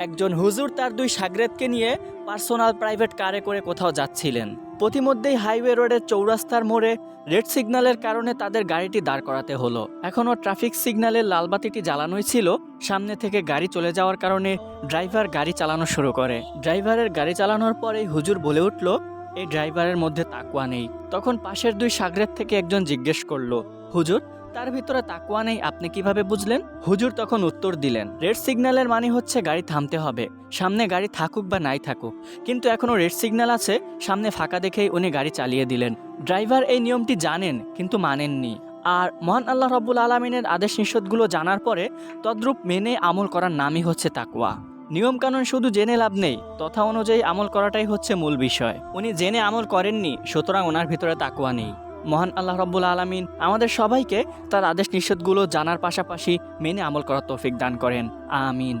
একজন হুজুর তার দুই শাগরেদকে নিয়ে পার্সোনাল প্রাইভেট কারে করে কোথাও যাচ্ছিলেন। পথিমধ্যেই হাইওয়ে রোডের চৌরাস্তার মোড়ে রেড সিগন্যালের কারণে তাদের গাড়িটি দাঁড় করাতে হলো। এখনও ট্রাফিক সিগন্যালের লাল বাতিটি জ্বালানোই ছিল। সামনে থেকে গাড়ি চলে যাওয়ার কারণে ড্রাইভার গাড়ি চালানো শুরু করে। ড্রাইভারের গাড়ি চালানোর পরেই হুজুর বলে উঠল, এই ড্রাইভারের মধ্যে তাকওয়া নেই। তখন পাশের দুই শাগরেদ থেকে একজন জিজ্ঞেস করলো, হুজুর, তার ভিতরে তাকওয়া নেই আপনি কিভাবে বুঝলেন? হুজুর তখন উত্তর দিলেন, রেড সিগন্যালের মানে হচ্ছে গাড়ি থামতে হবে, সামনে গাড়ি থাকুক বা নাই থাকুক। কিন্তু এখনো রেড সিগন্যাল আছে, সামনে ফাঁকা দেখেই উনি গাড়ি চালিয়ে দিলেন। ড্রাইভার এই নিয়মটি জানেন কিন্তু মানেননি। আর মহান আল্লাহ রাব্বুল আলামিনের আদেশ নিষেধগুলো জানার পরে তদ্রূপ মেনে আমল করার নামই হচ্ছে তাকওয়া। নিয়মকানুন শুধু জেনে লাভ নেই, তথা অনুযায়ী আমল করাটাই হচ্ছে মূল বিষয়। উনি জেনে আমল করেননি, সুতরাং ওনার ভিতরে তাকওয়া নেই। মহান আল্লাহ রাব্বুল আলামিন আমাদের সবাইকে তার আদেশ নিষেধগুলো জানার পাশাপাশি মেনে আমল করার তৌফিক দান করেন। আমিন।